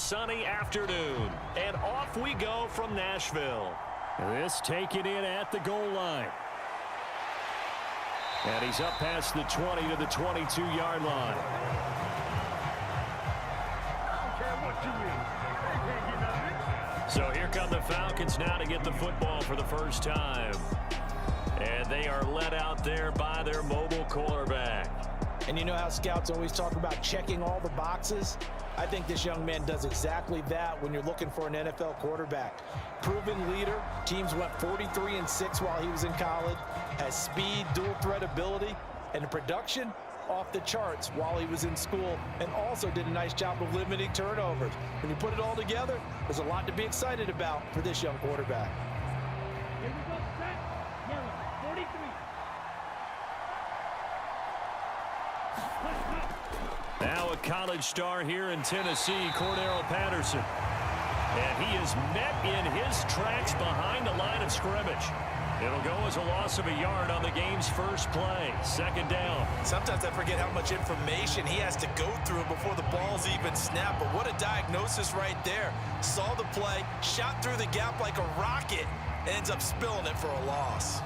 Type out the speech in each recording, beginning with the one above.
sunny afternoon. And off we go from Nashville. This taken in at the goal line. And he's up past the 20 to the 22-yard line. So here come the Falcons now to get the football for the first time. And they are led out there by their mobile quarterback. And you know how scouts always talk about checking all the boxes? I think this young man does exactly that when you're looking for an NFL quarterback. Proven leader. Teams went 43-6 while he was in college. Has speed, dual threat ability, and the production off the charts while he was in school, and also did a nice job of limiting turnovers. When you put it all together, there's a lot to be excited about for this young quarterback. Here we go, set, yellow, 43. Now a college star here in Tennessee, Cordero Patterson. And he is met in his tracks behind the line of scrimmage. It'll go as a loss of a yard on the game's first play. Second down. Sometimes I forget how much information he has to go through before the ball's even snapped. But what a diagnosis right there. Saw the play, shot through the gap like a rocket, and ends up spilling it for a loss.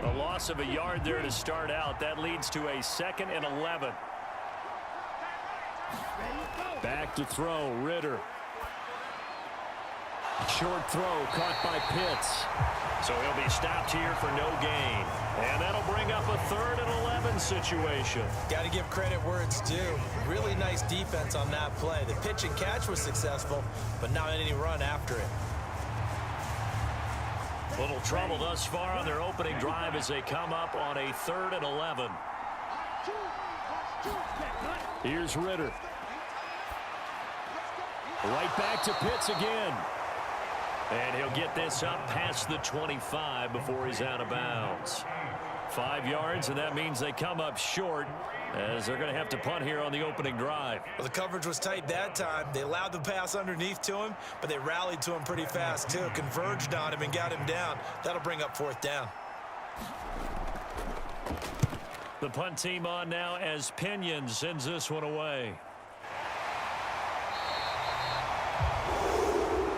A loss of a yard there to start out. That leads to a 2nd and 11. Back to throw, Ritter. Short throw caught by Pitts. So he'll be stopped here for no gain. And that'll bring up a 3rd and 11 situation. Got to give credit where it's due. Really nice defense on that play. The pitch and catch was successful, but not any run after it. Little trouble thus far on their opening drive as they come up on a 3rd and 11. Here's Ritter. Right back to Pitts again. And he'll get this up past the 25 before he's out of bounds. 5 yards, and that means they come up short as they're going to have to punt here on the opening drive. Well, the coverage was tight that time. They allowed the pass underneath to him, but they rallied to him pretty fast, too. Converged on him and got him down. That'll bring up 4th down. The punt team on now as Pinion sends this one away.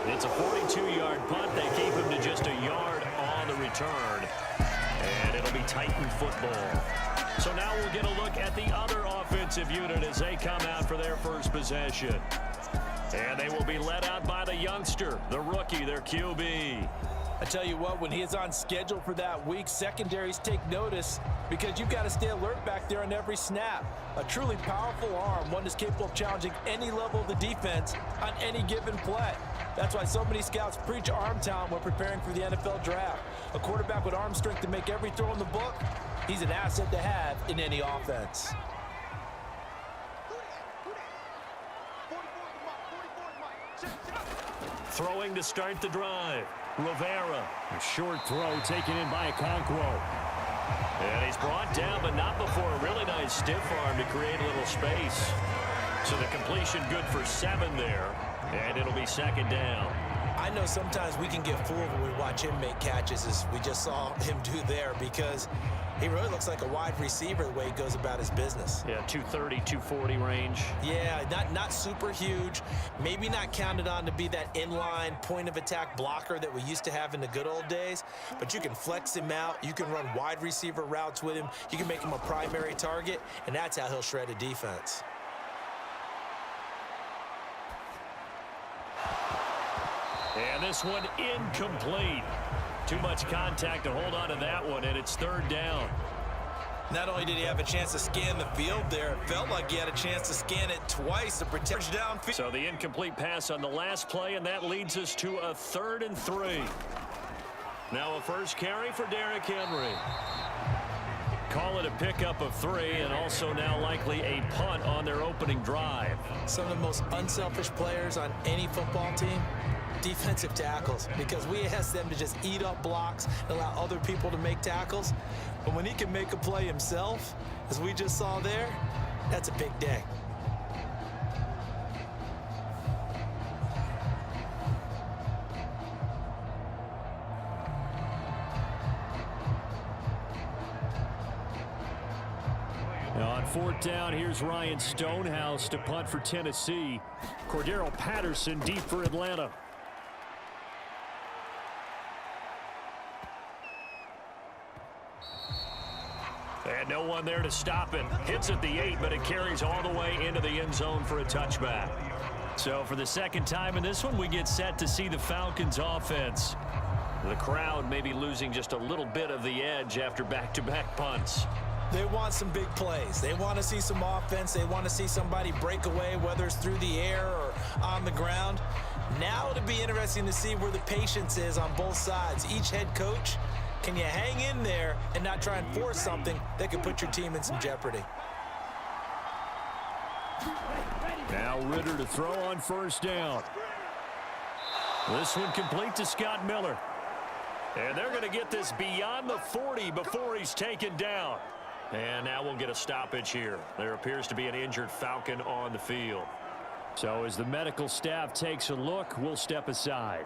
It's a 42-yard punt. They keep him to just a yard on the return. And it'll be Titan football. So now we'll get a look at the other offensive unit as they come out for their first possession. And they will be led out by the youngster, the rookie, their QB. I tell you what, when he is on schedule for that week, secondaries take notice because you've got to stay alert back there on every snap. A truly powerful arm, one that's capable of challenging any level of the defense on any given play. That's why so many scouts preach arm talent when preparing for the NFL draft. A quarterback with arm strength to make every throw in the book, he's an asset to have in any offense. Throwing to start the drive. Rivera. A short throw taken in by Okonkwo. And he's brought down, but not before a really nice stiff arm to create a little space. So the completion good for 7 there. And it'll be 2nd down. I know sometimes we can get fooled when we watch him make catches, as we just saw him do there, because he really looks like a wide receiver the way he goes about his business. Yeah, 230, 240 range. Yeah, not super huge. Maybe not counted on to be that inline point-of-attack blocker that we used to have in the good old days, but you can flex him out. You can run wide receiver routes with him. You can make him a primary target, and that's how he'll shred a defense. And this one incomplete. Too much contact to hold on to that one, and it's 3rd down. Not only did he have a chance to scan the field there, it felt like he had a chance to scan it twice to protect downfield. So the incomplete pass on the last play, and that leads us to a 3rd and 3. Now a first carry for Derrick Henry. Call it a pickup of 3, and also now likely a punt on their opening drive. Some of the most unselfish players on any football team, defensive tackles, because we ask them to just eat up blocks and allow other people to make tackles. But when he can make a play himself, as we just saw there, that's a big day. Now on fourth down, here's Ryan Stonehouse to punt for Tennessee. Cordero Patterson deep for Atlanta. And no one there to stop it. Hits at the 8, but it carries all the way into the end zone for a touchback. So for the second time in this one, we get set to see the Falcons offense. The crowd may be losing just a little bit of the edge after back-to-back punts. They want some big plays. They want to see some offense. They want to see somebody break away, whether it's through the air or on the ground. Now it'll be interesting to see where the patience is on both sides. Each head coach, can you hang in there and not try and force something that could put your team in some jeopardy? Now Ritter to throw on first down. This one complete to Scott Miller. And they're going to get this beyond the 40 before he's taken down. And now we'll get a stoppage here. There appears to be an injured Falcon on the field. So as the medical staff takes a look, we'll step aside.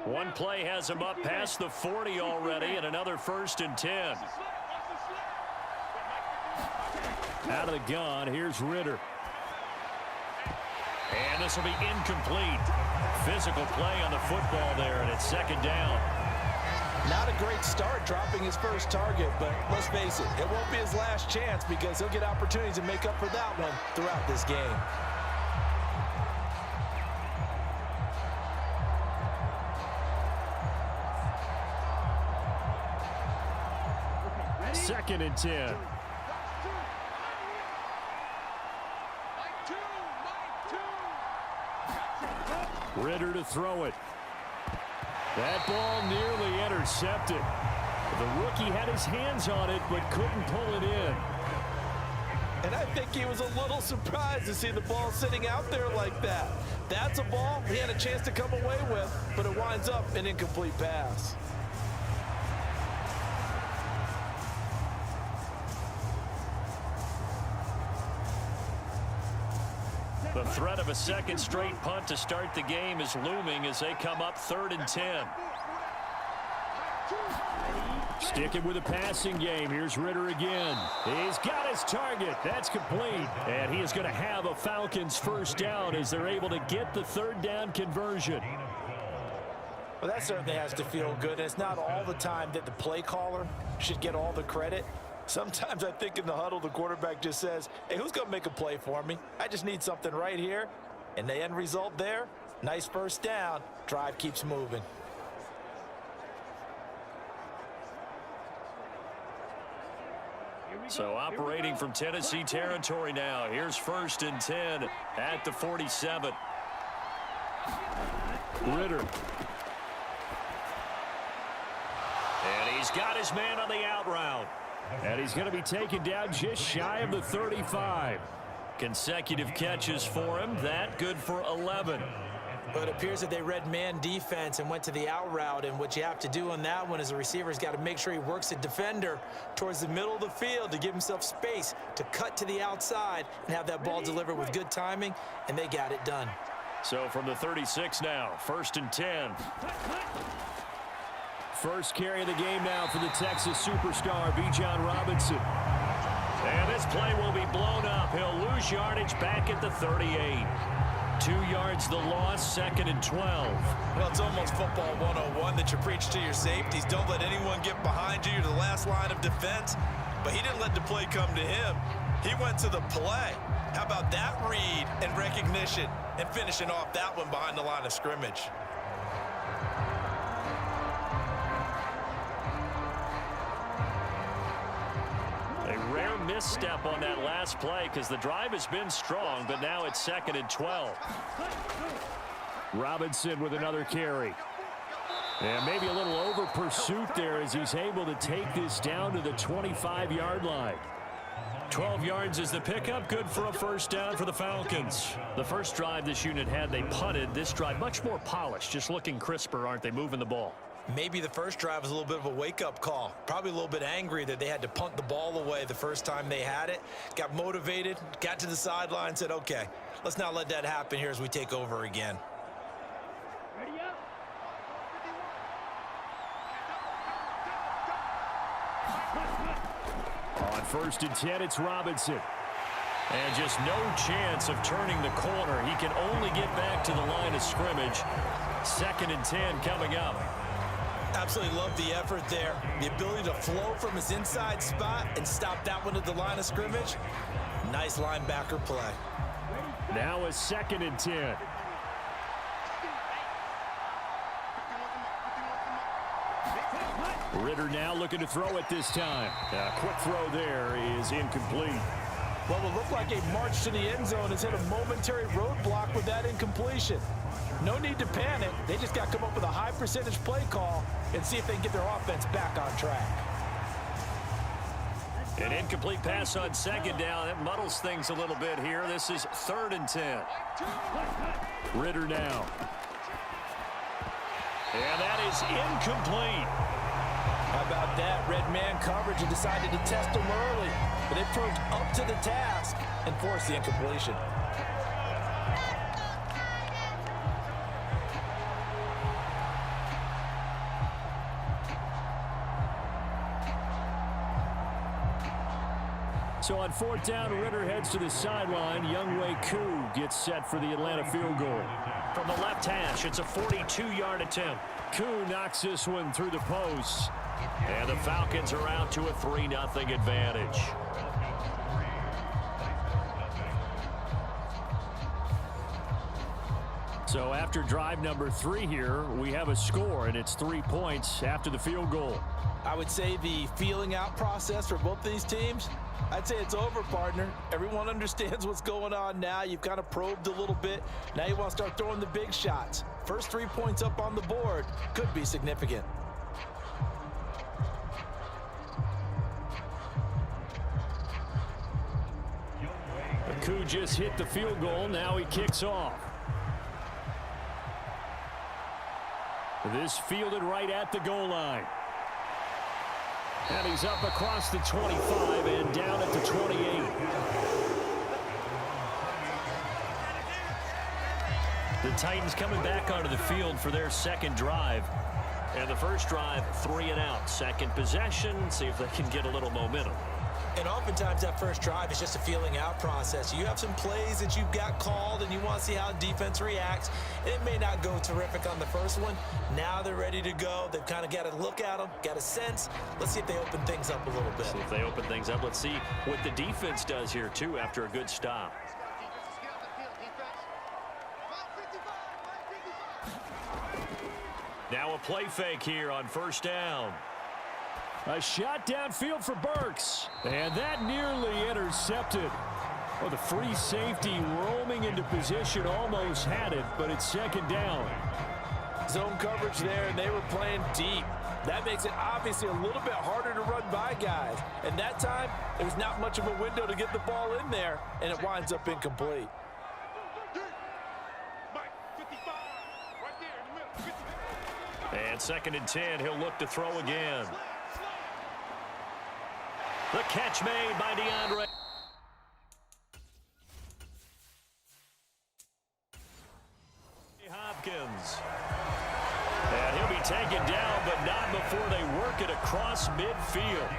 One play has him up past the 40 already, and another 1st and 10. Out of the gun, here's Ritter. And this will be incomplete. Physical play on the football there, and it's second down. Not a great start dropping his first target, but let's face it, it won't be his last chance because he'll get opportunities to make up for that one throughout this game. Second and 10. Ritter to throw it. That ball nearly intercepted. The rookie had his hands on it but couldn't pull it in. And I think he was a little surprised to see the ball sitting out there like that. That's a ball he had a chance to come away with, but it winds up an incomplete pass. The threat of a second straight punt to start the game is looming as they come up 3rd and 10. Sticking with a passing game. Here's Ritter again. He's got his target. That's complete. And he is going to have a Falcons first down as they're able to get the 3rd down conversion. Well, that certainly has to feel good. And it's not all the time that the play caller should get all the credit. Sometimes I think in the huddle, the quarterback just says, hey, who's going to make a play for me? I just need something right here. And the end result there, nice first down. Drive keeps moving. So operating from Tennessee territory now. Here's 1st and 10 at the 47. Ritter. And he's got his man on the out route. And he's going to be taken down just shy of the 35. Consecutive catches for him. That good for 11. But it appears that they read man defense and went to the out route. And what you have to do on that one is the receiver's got to make sure he works the defender towards the middle of the field to give himself space to cut to the outside and have that ball delivered with good timing. And they got it done. So from the 36 now, 1st and 10. First carry of the game now for the Texas superstar, Bijan Robinson. And this play will be blown up. He'll lose yardage back at the 38. 2 yards the loss, 2nd and 12. Well, it's almost football 101 that you preach to your safeties. Don't let anyone get behind you. You're the last line of defense. But he didn't let the play come to him. He went to the play. How about that read and recognition and finishing off that one behind the line of scrimmage? Rare misstep on that last play because the drive has been strong, but now it's 2nd and 12. Robinson with another carry. And maybe a little over pursuit there as he's able to take this down to the 25-yard line. 12 yards is the pickup. Good for a first down for the Falcons. The first drive this unit had, they punted. This drive, much more polished, just looking crisper, aren't they, moving the ball? Maybe the first drive was a little bit of a wake-up call. Probably a little bit angry that they had to punt the ball away the first time they had it. Got motivated, got to the sideline, said, okay, let's not let that happen here as we take over again. Ready up. On 1st and 10, it's Robinson. And just no chance of turning the corner. He can only get back to the line of scrimmage. 2nd and 10 coming up. Absolutely love the effort there. The ability to flow from his inside spot and stop that one at the line of scrimmage. Nice linebacker play. Now a 2nd and 10. Ritter now looking to throw it this time. A quick throw there is incomplete. Well, it looked like a march to the end zone has hit a momentary roadblock with that incompletion. No need to panic. They just got to come up with a high percentage play call and see if they can get their offense back on track. An incomplete pass on 2nd down. That muddles things a little bit here. This is 3rd and 10. Ritter now. And that is incomplete. How about that? Red man coverage and decided to test him early. But they proved up to the task and forced the incompletion. So on 4th down, Ritter heads to the sideline. Younghoe Koo gets set for the Atlanta field goal. From the left hash, it's a 42-yard attempt. Koo knocks this one through the post. And the Falcons are out to a 3-0 advantage. So after drive number 3 here, we have a score, and it's 3 points after the field goal. I would say the feeling out process for both these teams, I'd say it's over, partner. Everyone understands what's going on now. You've kind of probed a little bit. Now you want to start throwing the big shots. First 3 points up on the board could be significant. Koo just hit the field goal. Now he kicks off. This fielded right at the goal line. And he's up across the 25 and down at the 28. The Titans coming back onto the field for their 2nd drive. And the first drive, 3 and out. 2nd possession, see if they can get a little momentum. And oftentimes that first drive is just a feeling out process. You have some plays that you've got called and you want to see how defense reacts. And it may not go terrific on the first one. Now they're ready to go. They've kind of got to look at them, got a sense. Let's see if they open things up a little bit. See if they open things up. Let's see what the defense does here, too, after a good stop. Now a play fake here on 1st down. A shot downfield for Burks. And that nearly intercepted. Oh, the free safety roaming into position almost had it, but it's 2nd down. Zone coverage there, and they were playing deep. That makes it obviously a little bit harder to run by guys. And that time, there was not much of a window to get the ball in there, and it winds up incomplete. And 2nd and 10, he'll look to throw again. The catch made by DeAndre. Hopkins. And he'll be taken down, but not before they work it across midfield.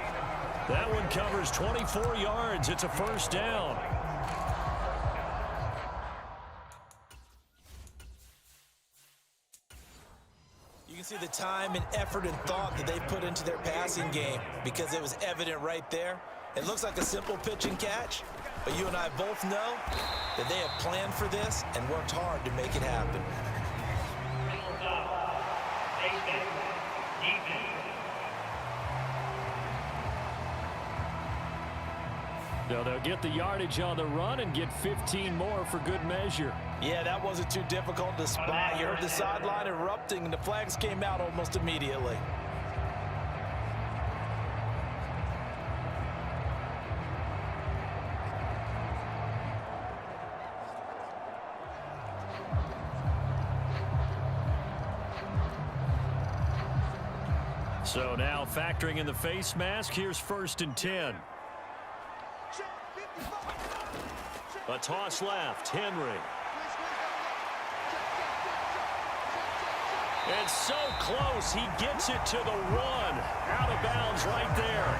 That one covers 24 yards. It's a first down. You can see the time and effort and thought that they put into their passing game because it was evident right there. It looks like a simple pitch and catch, but you and I both know that they have planned for this and worked hard to make it happen. So they'll get the yardage on the run and get 15 more for good measure. Yeah, that wasn't too difficult to spot. You heard the sideline erupting, and the flags came out almost immediately. So now factoring in the face mask, here's 1st and 10. A toss left, Henry. It's so close, he gets it to the 1. Out of bounds right there.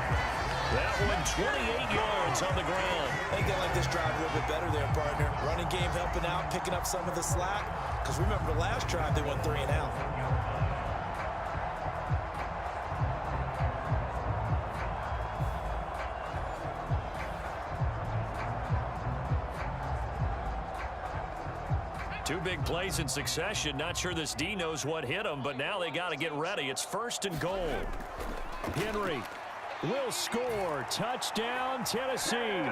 That one 28 yards on the ground. I think they like this drive a little bit better there, partner. Running game helping out, picking up some of the slack. Because remember, the last drive they went 3 and out. Two big plays in succession. Not sure this D knows what hit him, but now they got to get ready. It's 1st and goal. Henry will score. Touchdown, Tennessee.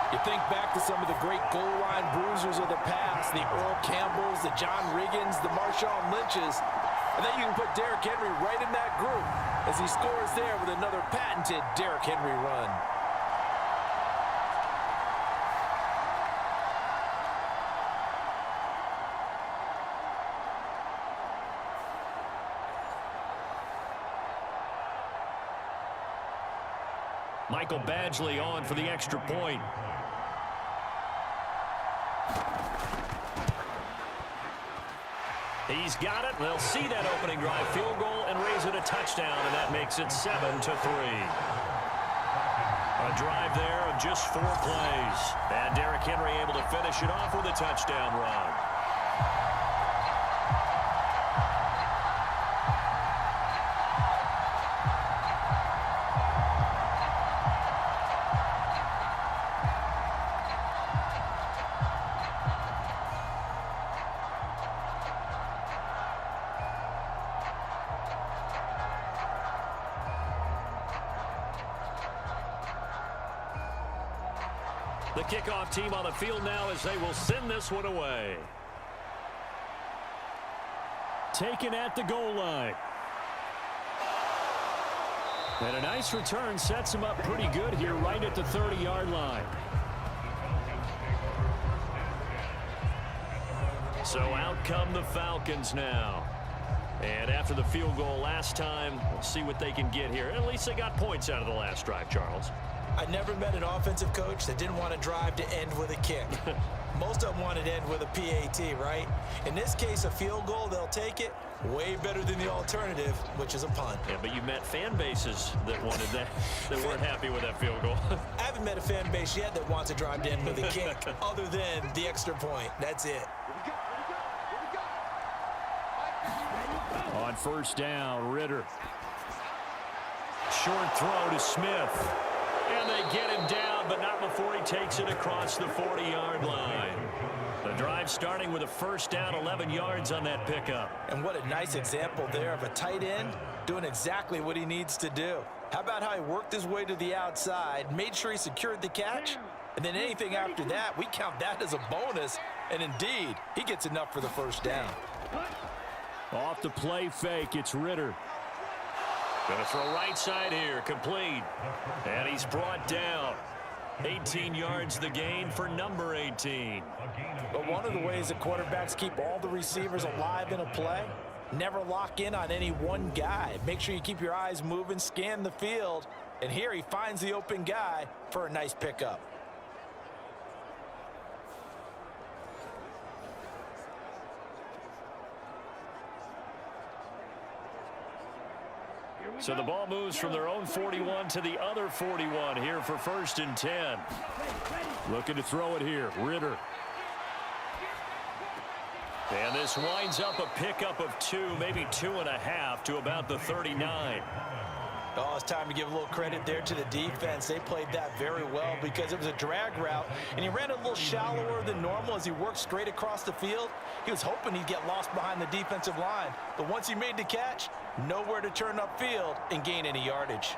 You think back to some of the great goal line bruisers of the past, the Earl Campbells, the John Riggins, the Marshawn Lynches, and then you can put Derrick Henry right in that group as he scores there with another patented Derrick Henry run. Michael Badgley on for the extra point. He's got it. They'll see that opening drive field goal and raise it a touchdown, and that makes it 7-3. A drive there of just 4 plays. And Derrick Henry able to finish it off with a touchdown run. The kickoff team on the field now as they will send this one away. Taken at the goal line. And a nice return sets him up pretty good here right at the 30-yard line. So out come the Falcons now. And after the field goal last time, we'll see what they can get here. At least they got points out of the last drive, Charles. I never met an offensive coach that didn't want to drive to end with a kick. Most of them wanted to end with a PAT, right? In this case, a field goal, they'll take it. Way better than the alternative, which is a punt. Yeah, but you met fan bases that wanted that, that weren't happy with that field goal. I haven't met a fan base yet that wants to drive to end with a kick other than the extra point. That's it. On 1st down, Ritter. Short throw to Smith. And they get him down, but not before he takes it across the 40-yard line. The drive starting with a 1st down, 11 yards on that pickup. And what a nice example there of a tight end doing exactly what he needs to do. How about how he worked his way to the outside, made sure he secured the catch, and then anything after that, we count that as a bonus. And indeed, he gets enough for the 1st down. Off the play fake, it's Ritter. Going to throw right side here, complete. And he's brought down. 18 yards the gain for number 18. But one of the ways that quarterbacks keep all the receivers alive in a play, never lock in on any one guy. Make sure you keep your eyes moving, scan the field. And here he finds the open guy for a nice pickup. So the ball moves from their own 41 to the other 41 here for 1st and 10. Looking to throw it here, Ritter. And this winds up a pickup of 2, maybe 2.5 to about the 39. Oh, it's time to give a little credit there to the defense. They played that very well because it was a drag route, and he ran a little shallower than normal as he worked straight across the field. He was hoping he'd get lost behind the defensive line, but once he made the catch, nowhere to turn upfield and gain any yardage.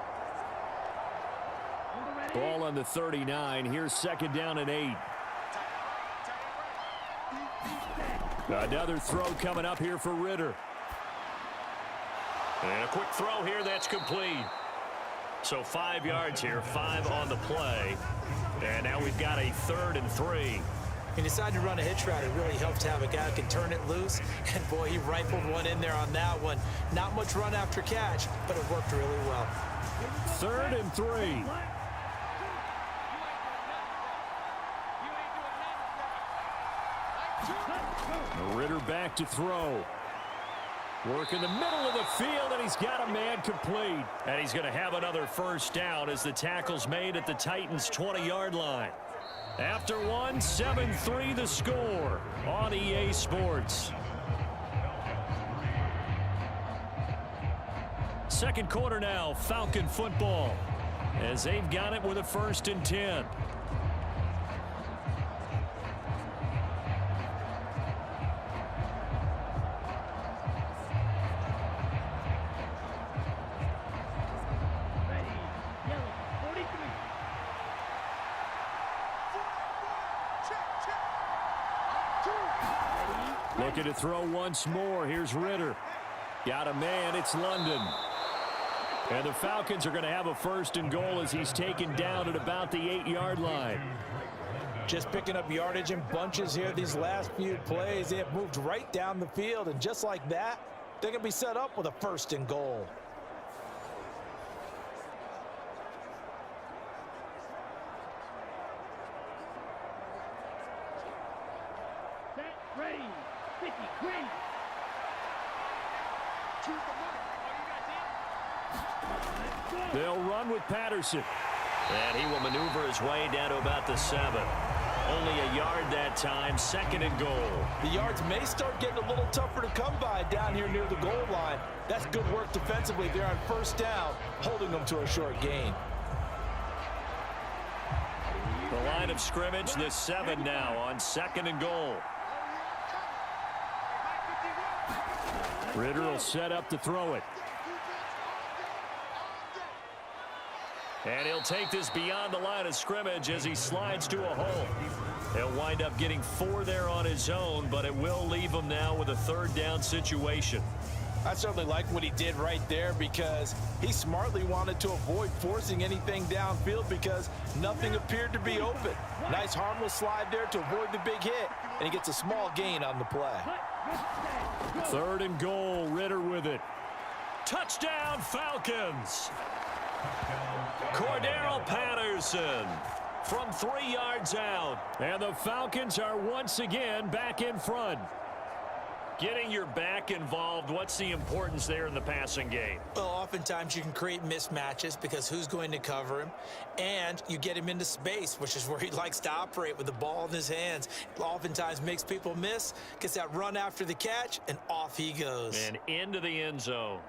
Ball on the 39. Here's 2nd down and 8. Another throw coming up here for Ritter. And a quick throw here that's complete. So 5 yards here, 5 on the play. And now we've got a 3rd and 3. He decided to run a hitch route. It really helps to have a guy who can turn it loose. And, boy, he rifled one in there on that one. Not much run after catch, but it worked really well. 3rd and 3. Ritter back to throw. Work in the middle of the field, and he's got a man complete. And he's going to have another first down as the tackle's made at the Titans' 20-yard line. After one, 7-3 the score on EA Sports. Second quarter now, Falcon football, as they've got it with a 1st and 10. Looking to throw once more. Here's Ritter. Got a man. It's London. And the Falcons are going to have a 1st and goal as he's taken down at about the 8-yard line. Just picking up yardage in bunches here these last few plays. They have moved right down the field, and just like that, they're going to be set up with a 1st and goal. Ready. 50, green. Choose the mark. They'll run with Patterson. And he will maneuver his way down to about the 7. Only a yard that time, 2nd and goal. The yards may start getting a little tougher to come by down here near the goal line. That's good work defensively. They're on 1st down, holding them to a short gain. The line of scrimmage, the 7 now on 2nd and goal. Ritter will set up to throw it. And he'll take this beyond the line of scrimmage as he slides to a hole. He'll wind up getting 4 there on his own, but it will leave him now with a 3rd down situation. I certainly like what he did right there because he smartly wanted to avoid forcing anything downfield because nothing appeared to be open. Nice harmless slide there to avoid the big hit, and he gets a small gain on the play. 3rd and goal, Ritter with it. Touchdown, Falcons! Cordero Patterson from 3 yards out. And the Falcons are once again back in front. Getting your back involved, what's the importance there in the passing game? Well, oftentimes you can create mismatches because who's going to cover him, and you get him into space, which is where he likes to operate with the ball in his hands. It oftentimes makes people miss, gets that run after the catch, and off he goes. And into the end zone.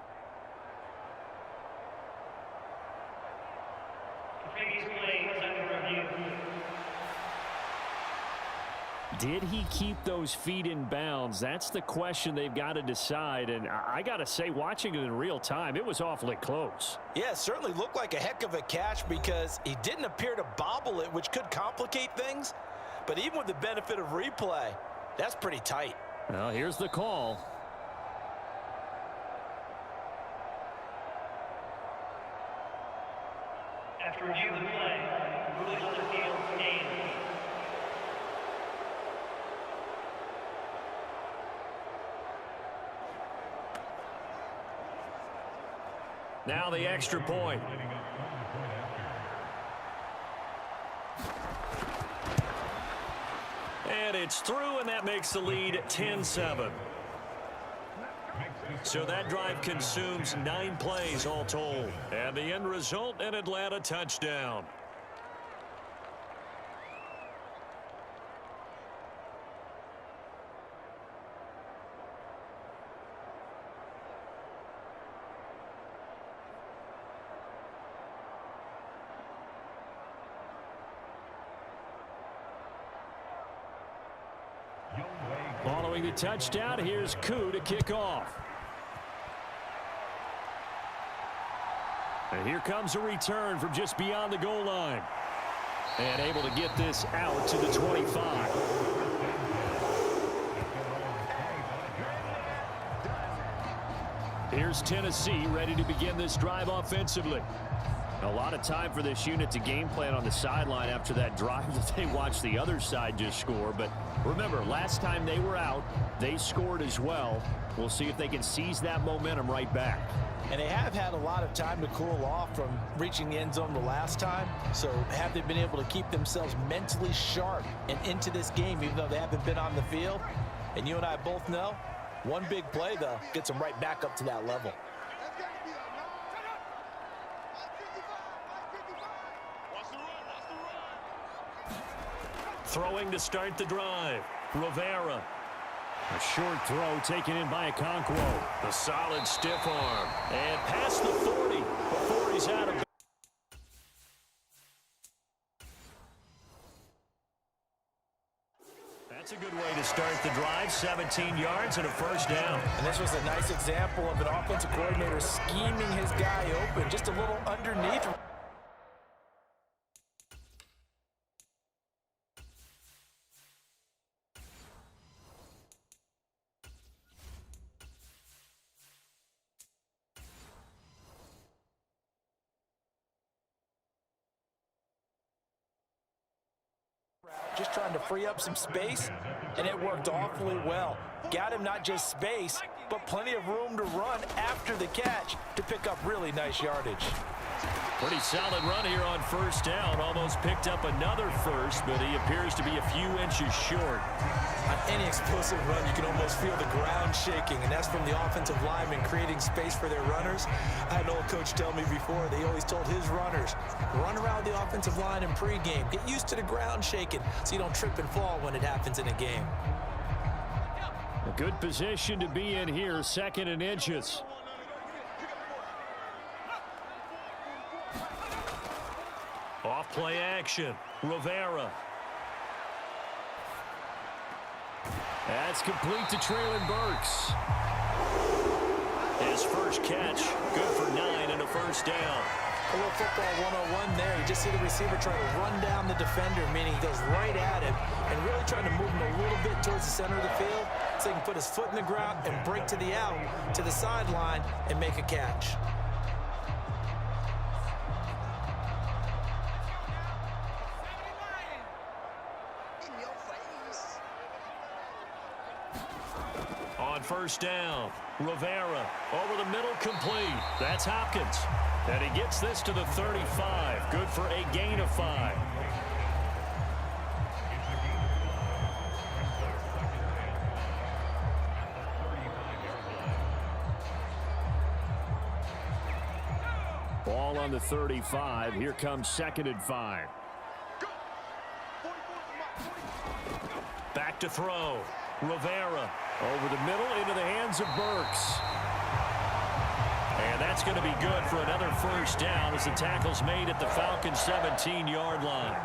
Did he keep those feet in bounds? That's the question they've got to decide. And I got to say, watching it in real time, it was awfully close. Yeah, it certainly looked like a heck of a catch because he didn't appear to bobble it, which could complicate things. But even with the benefit of replay, that's pretty tight. Well, here's the call. After review of the play, rulings on the field stand. Now the extra point. And it's through, and that makes the lead 10-7. So that drive consumes 9 plays all told. And the end result, an Atlanta touchdown. Following the touchdown, here's Koo to kick off. And here comes a return from just beyond the goal line. And able to get this out to the 25. Here's Tennessee ready to begin this drive offensively. A lot of time for this unit to game plan on the sideline after that drive that they watched the other side just score. But remember, last time they were out, they scored as well. We'll see if they can seize that momentum right back. And they have had a lot of time to cool off from reaching the end zone the last time. So have they been able to keep themselves mentally sharp and into this game, even though they haven't been on the field? And you and I both know, one big play, though, gets them right back up to that level. Throwing to start the drive. Rivera. A short throw taken in by Okonkwo. A solid stiff arm. And past the 40 before he's out of. That's a good way to start the drive. 17 yards and a first down. And this was a nice example of an offensive coordinator scheming his guy open, just a little underneath. Just trying to free up some space, and it worked awfully well. Got him not just space, but plenty of room to run after the catch to pick up really nice yardage. Pretty solid run here on first down. Almost picked up another first, but he appears to be a few inches short. On any explosive run, you can almost feel the ground shaking, and that's from the offensive linemen creating space for their runners. I had an old coach tell me before, they always told his runners, run around the offensive line in pregame. Get used to the ground shaking so you don't trip and fall when it happens in a game. A good position to be in here, 2nd and inches. Off play action. Rivera. That's complete to Traylon Burks. His first catch, good for 9 and a first down. A little football 101 there. You just see the receiver try to run down the defender, meaning he goes right at him and really trying to move him a little bit towards the center of the field so he can put his foot in the ground and break to the out, to the sideline, and make a catch. On first down, Rivera over the middle, complete. That's Hopkins. And he gets this to the 35. Good for a gain of 5. Ball on the 35. Here comes 2nd and 5. Back to throw. Rivera over the middle into the hands of Burks. And that's going to be good for another first down as the tackle's made at the Falcons' 17-yard line.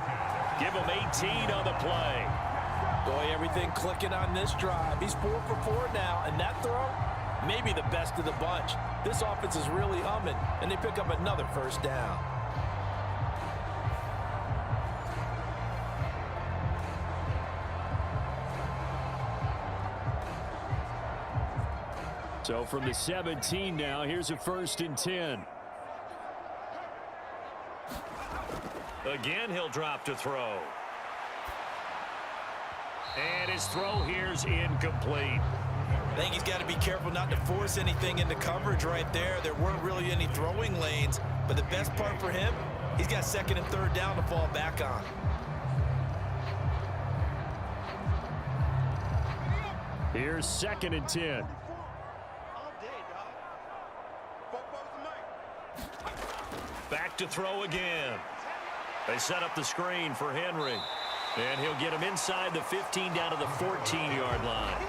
Give him 18 on the play. Boy, everything clicking on this drive. He's 4 for 4 now, and that throw, maybe the best of the bunch. This offense is really humming, and they pick up another first down. So from the 17 now, here's a 1st and 10. Again, he'll drop to throw. And his throw here's incomplete. I think he's got to be careful not to force anything into coverage right there. There weren't really any throwing lanes, but the best part for him, he's got 2nd and 3rd down to fall back on. Here's 2nd and 10. Back to throw again. They set up the screen for Henry. And he'll get him inside the 15 down to the 14-yard line.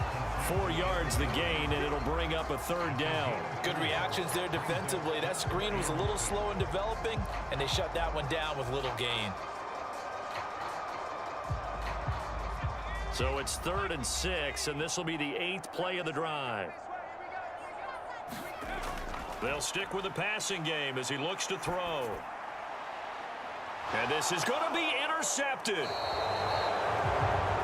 4 yards the gain, and it'll bring up a 3rd down. Good reactions there defensively. That screen was a little slow in developing, and they shut that one down with little gain. So it's 3rd and 6, and this will be the 8th play of the drive. They'll stick with the passing game as he looks to throw. And this is going to be intercepted.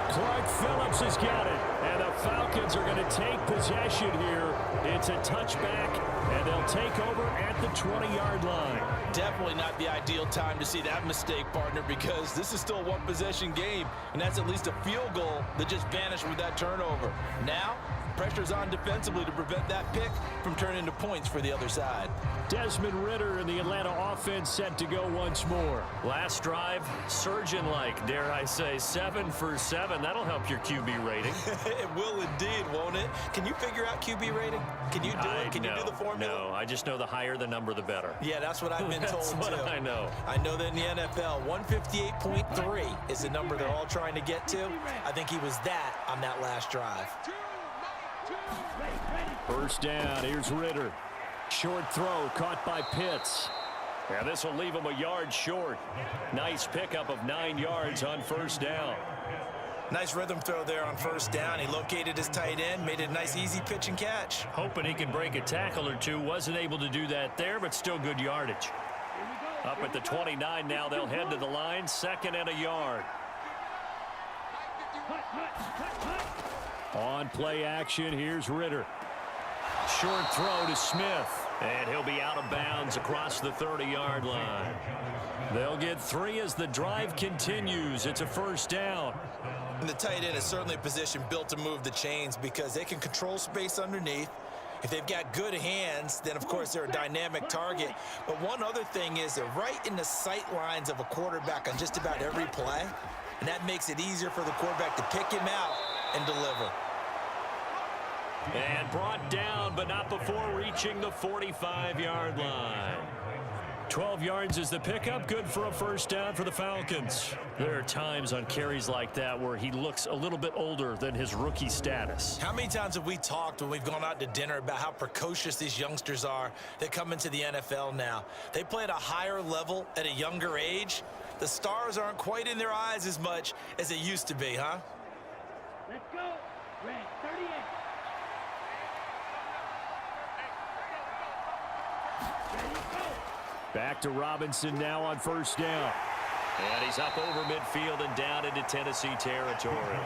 Clark Phillips has got it. And the Falcons are going to take possession here. It's a touchback, and they'll take over at the 20-yard line. Definitely not the ideal time to see that mistake, partner, because this is still a one-possession game, and that's at least a field goal that just vanished with that turnover. Now, pressure's on defensively to prevent that pick from turning into points for the other side. Desmond Ridder and the Atlanta offense set to go once more. Last drive, surgeon-like, dare I say, 7 for 7. That'll help your QB rating. It will indeed, won't it? Can you figure out QB rating? Can you do it? Can you do the formula? No, I just know the higher the number, the better. Yeah, that's what I've been told, That's what too. I know. I know that in the NFL, 158.3 is the number they're all trying to get to. I think he was that on that last drive. First down, here's Ridder. Short throw caught by Pitts. And this will leave him a yard short. Nice pickup of 9 yards on first down. Nice rhythm throw there on first down. He located his tight end, made it a nice easy pitch and catch. Hoping he can break a tackle or two. Wasn't able to do that there, but still good yardage. Up at the 29 now, they'll head to the line. 2nd and a yard. On play action, here's Ridder. Short throw to Smith, and he'll be out of bounds across the 30-yard line. They'll get 3 as the drive continues. It's a first down. And the tight end is certainly a position built to move the chains because they can control space underneath. If they've got good hands, then, of course, they're a dynamic target. But one other thing is they're right in the sight lines of a quarterback on just about every play, and that makes it easier for the quarterback to pick him out and deliver. And brought down, but not before reaching the 45-yard line. 12 yards is the pickup. Good for a first down for the Falcons. There are times on carries like that where he looks a little bit older than his rookie status. How many times have we talked when we've gone out to dinner about how precocious these youngsters are that come into the NFL now? They play at a higher level at a younger age. The stars aren't quite in their eyes as much as it used to be, huh? Let's go. Red 38. Back to Robinson now on first down. And he's up over midfield and down into Tennessee territory.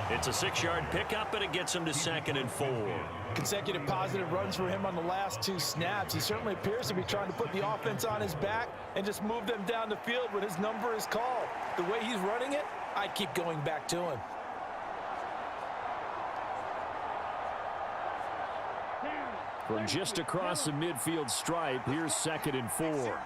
It's a 6-yard pickup, and it gets him to 2nd and 4. Consecutive positive runs for him on the last 2 snaps. He certainly appears to be trying to put the offense on his back and just move them down the field when his number is called. The way he's running it, I'd keep going back to him. From just across the midfield stripe, here's 2nd and 4.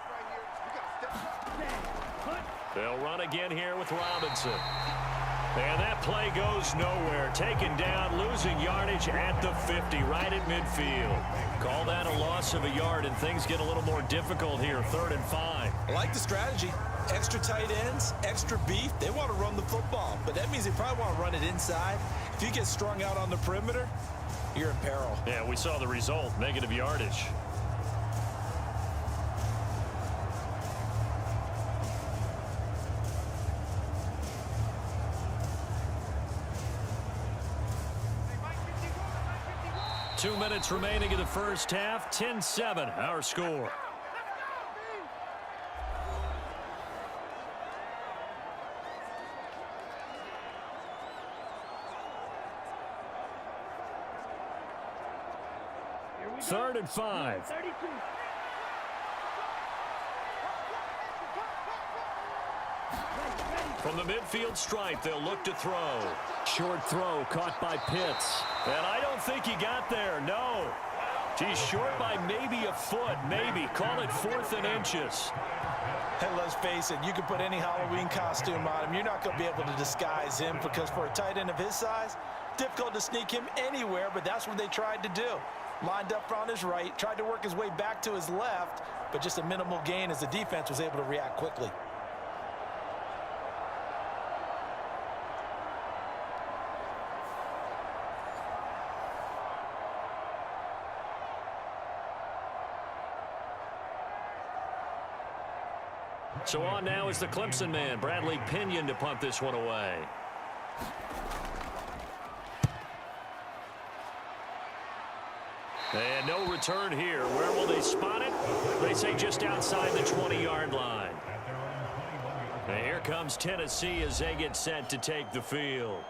They'll run again here with Robinson. And that play goes nowhere. Taken down, losing yardage at the 50, right at midfield. Call that a loss of a yard, and things get a little more difficult here. 3rd and 5. I like the strategy. Extra tight ends, extra beef. They want to run the football, but that means they probably want to run it inside. If you get strung out on the perimeter, you're in peril. Yeah, we saw the result, negative yardage. Two minutes remaining in the first half. 10-7, our score. Third and 5. 32. From the midfield stripe, they'll look to throw. Short throw caught by Pitts. And I don't think he got there, no. He's short by maybe a foot, maybe. Call it 4th and inches. Hey, let's face it, you can put any Halloween costume on him. You're not going to be able to disguise him because for a tight end of his size, difficult to sneak him anywhere, but that's what they tried to do. Lined up on his right, tried to work his way back to his left, but just a minimal gain as the defense was able to react quickly. So on now is the Clemson man, Bradley Pinion, to punt this one away. And no return here. Where will they spot it? They say just outside the 20-yard line. And here comes Tennessee as they get set to take the field.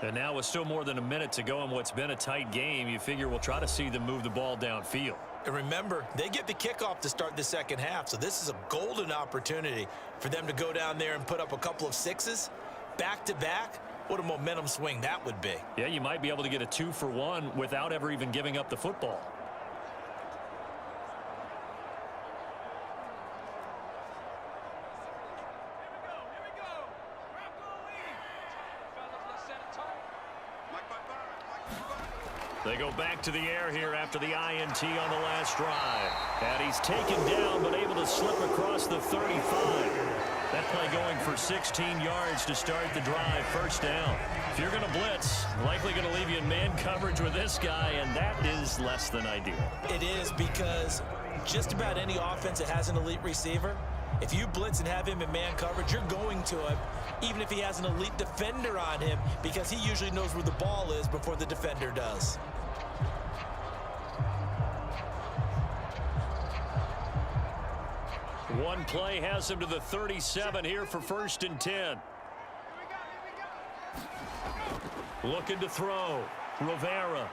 And now with still more than a minute to go in what's been a tight game, you figure we'll try to see them move the ball downfield. And remember, they get the kickoff to start the second half, so this is a golden opportunity for them to go down there and put up a couple of sixes back-to-back. What a momentum swing that would be. Yeah, you might be able to get a 2-for-1 without ever even giving up the football. They go back to the air here after the INT on the last drive. And he's taken down but able to slip across the 35. That play going for 16 yards to start the drive, first down. If you're going to blitz, likely going to leave you in man coverage with this guy, and that is less than ideal. It is, because just about any offense that has an elite receiver, if you blitz and have him in man coverage, you're going to him, even if he has an elite defender on him, because he usually knows where the ball is before the defender does. One play has him to the 37 here for 1st and 10. Looking to throw. Rivera.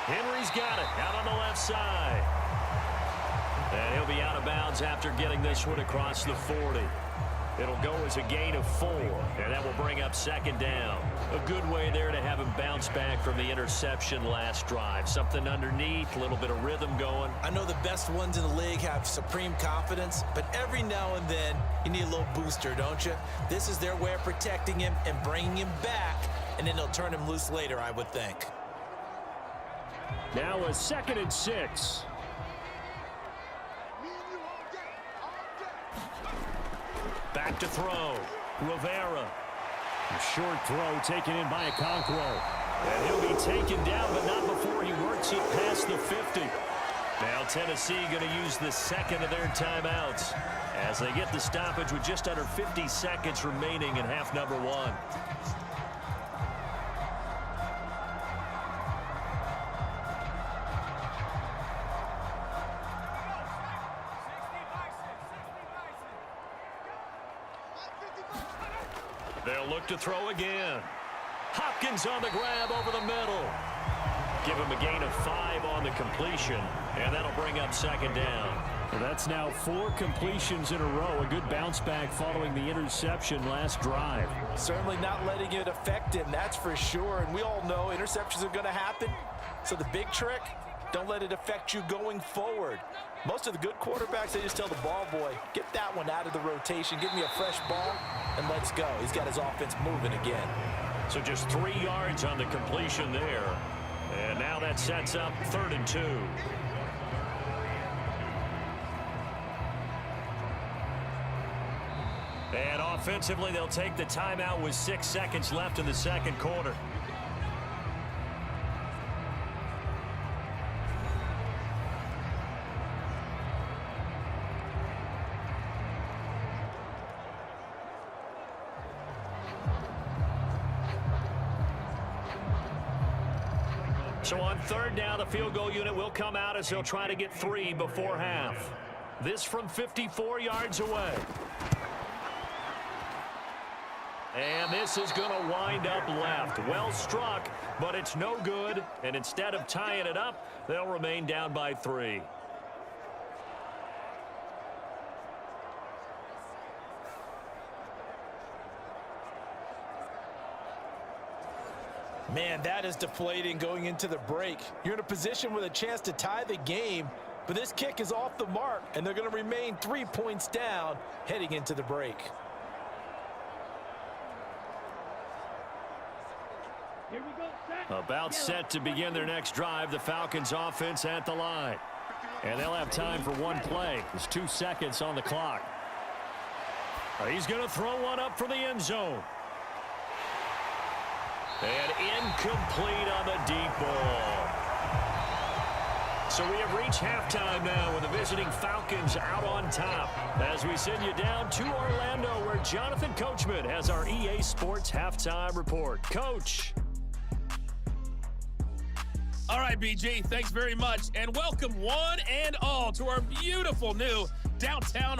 Henry's got it out on the left side. And he'll be out of bounds after getting this one across the 40. It'll go as a gain of 4, and that will bring up 2nd down. A good way there to have him bounce back from the interception last drive. Something underneath, a little bit of rhythm going. I know the best ones in the league have supreme confidence, but every now and then you need a little booster, don't you? This is their way of protecting him and bringing him back, and then they'll turn him loose later, I would think. Now a 2nd and 6. Back to throw. Rivera. A short throw taken in by Okonkwo. And he'll be taken down, but not before he works it past the 50. Now Tennessee going to use the 2nd of their timeouts as they get the stoppage with just under 50 seconds remaining in half number 1. They'll look to throw again. Hopkins on the grab over the middle. Give him a gain of 5 on the completion, and that'll bring up 2nd down. Well, that's now 4 completions in a row. A good bounce back following the interception last drive. Certainly not letting it affect him, that's for sure. And we all know interceptions are going to happen. So the big trick, don't let it affect you going forward. Most of the good quarterbacks, they just tell the ball boy, get that one out of the rotation, give me a fresh ball, and let's go. He's got his offense moving again. So just 3 yards on the completion there. And now that sets up 3rd and 2. And offensively, they'll take the timeout with 6 seconds left in the 2nd quarter. So on 3rd down, the field goal unit will come out as they'll try to get 3 before half. This from 54 yards away. And this is going to wind up left. Well struck, but it's no good. And instead of tying it up, they'll remain down by 3. Man, that is deflating going into the break. You're in a position with a chance to tie the game, but this kick is off the mark, and they're going to remain 3 points down heading into the break. Here we go, set. About set to begin their next drive, the Falcons offense at the line. And they'll have time for 1 play. There's 2 seconds on the clock. He's going to throw one up for the end zone. And incomplete on the deep ball. So we have reached halftime now with the visiting Falcons out on top. As we send you down to Orlando, where Jonathan Coachman has our EA Sports halftime report. Coach. All right, BG, thanks very much. And welcome one and all to our beautiful new downtown